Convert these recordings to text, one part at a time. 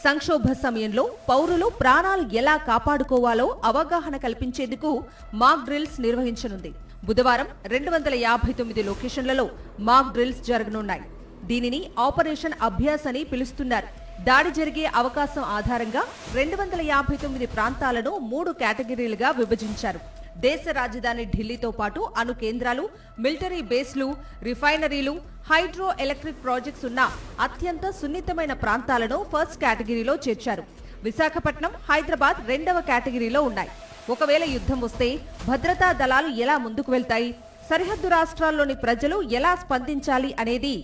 సంక్షోభ సమయంలో పౌరులు ప్రాణాలు ఎలా కాపాడుకోవాలో అవగాహన కల్పించేందుకు మాక్ డ్రిల్స్ నిర్వహించనుంది. బుధవారం 259 లొకేషన్లలో మాక్ డ్రిల్స్ జరగనున్నాయి. దీనిని ఆపరేషన్ అభ్యాస్ అని పిలుస్తున్నారు. దాడి జరిగే అవకాశం ఆధారంగా 259 ప్రాంతాలను 3 కేటగిరీలుగా విభజించారు. దేశ రాజధాని ఢిల్లీతో పాటు అణు కేంద్రాలు, మిలిటరీ బేస్లు, రిఫైనరీలు, హైడ్రో ఎలక్ట్రిక్ ప్రాజెక్ట్స్ ఉన్న అత్యంత సున్నితమైన ప్రాంతాలను ఫస్ట్ కేటగిరీలో చేర్చారు. విశాఖపట్నం, హైదరాబాద్ 2వ కేటగిరీలో ఉన్నాయి. ఒకవేళ యుద్ధం వస్తే భద్రతా దళాలు ఎలా ముందుకు వెళ్తాయి, సరిహద్దు రాష్ట్రాల్లోని ప్రజలు ఎలా స్పందించాలి అనేది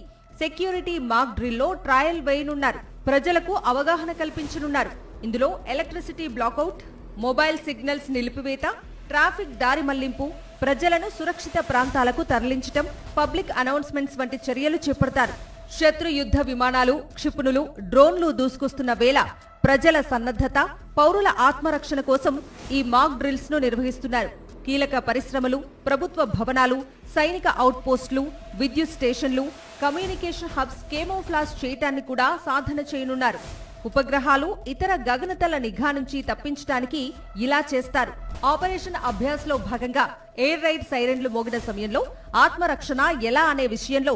సెక్యూరిటీ మాక్ డ్రిల్లో ట్రయల్ వేయనున్నారు. ప్రజలకు అవగాహన కల్పించనున్నారు. ఇందులో ఎలక్ట్రిసిటీ బ్లాకౌట్, మొబైల్ సిగ్నల్స్ నిలిపివేత, ట్రాఫిక్ దారి మళ్లింపు, ప్రజలను సురక్షిత ప్రాంతాలకు తరలించటం, పబ్లిక్ అనౌన్స్మెంట్స్ వంటి చర్యలు చేపడతారు. శత్రు యుద్ధ విమానాలు, క్షిపణులు, డ్రోన్లు దూసుకొస్తున్న వేళ ప్రజల సన్నద్ధత, పౌరుల ఆత్మరక్షణ కోసం ఈ మాక్ డ్రిల్స్ ను నిర్వహిస్తున్నారు. కీలక పరిశ్రమలు, ప్రభుత్వ భవనాలు, సైనిక అవుట్ పోస్టులు, విద్యుత్ స్టేషన్లు, కమ్యూనికేషన్ హబ్స్ కేమోఫ్లాజ్ చేయటాన్ని కూడా సాధన చేయనున్నారు. ఉపగ్రహాలు, ఇతర గగనతల నిఘా నుంచి తప్పించడానికి ఇలా చేస్తారు. ఆపరేషన్ అభ్యాస్ లో భాగంగా ఎయిర్ రైడ్ సైరన్లు మోగిన సమయంలో ఆత్మరక్షణ ఎలా అనే విషయంలో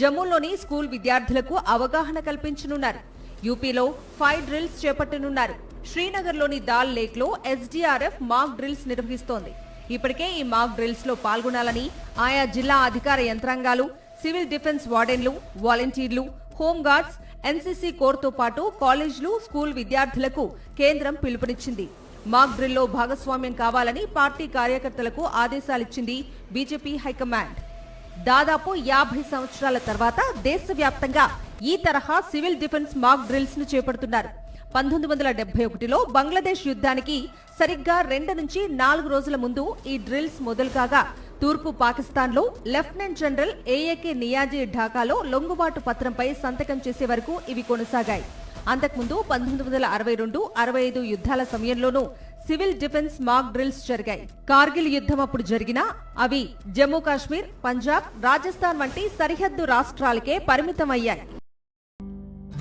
జమ్మూలోని స్కూల్ విద్యార్థులకు అవగాహన కల్పించనున్నారు. యూపీలో 5 డ్రిల్స్ చేపట్టనున్నారు. శ్రీనగర్లోని దాల్ లేక్ లో ఎస్డీఆర్ఎఫ్ మాక్ డ్రిల్స్ నిర్వహిస్తోంది. ఇప్పటికే ఈ మాక్ డ్రిల్స్ లో పాల్గొనాలని ఆయా జిల్లా అధికార యంత్రాంగాలు, సివిల్ డిఫెన్స్ వార్డెన్లు, వాలంటీర్లు, హోంగార్డ్స్, ఎన్సీసీ కోర్తో పాటు కాలేజీలు, స్కూల్ విద్యార్థులకు కేంద్రం పిలుపునిచ్చింది. మాక్ డ్రిల్లో భాగస్వామ్యం కావాలని పార్టీ కార్యకర్తలకు ఆదేశాలిచ్చింది బీజేపీ హైకమాండ్. దాదాపు 50 సంవత్సరాల తర్వాత దేశవ్యాప్తంగా ఈ తరహా సివిల్ డిఫెన్స్ మాక్ డ్రిల్స్ ను చేపడుతున్నారు. 1971లో బంగ్లాదేశ్ యుద్ధానికి సరిగ్గా 2 నుంచి 4 రోజుల ముందు ఈ డ్రిల్స్ మొదలు కాగా, తూర్పు పాకిస్తాన్లో లెఫ్టినెంట్ జనరల్ ఏఏకే నియాజీ ఢాకాలో లొంగుబాటు పత్రంపై సంతకం చేసే వరకు ఇవి కొనసాగాయి. అంతకుముందు 1962-65 యుద్ధాల సమయంలోనూ సివిల్ డిఫెన్స్ మాక్ డ్రిల్స్ జరిగాయి. కార్గిల్ యుద్ధం అప్పుడు జరిగినా అవి జమ్మూ కాశ్మీర్, పంజాబ్, రాజస్థాన్ వంటి సరిహద్దు రాష్ట్రాలకే పరిమితమయ్యాయి.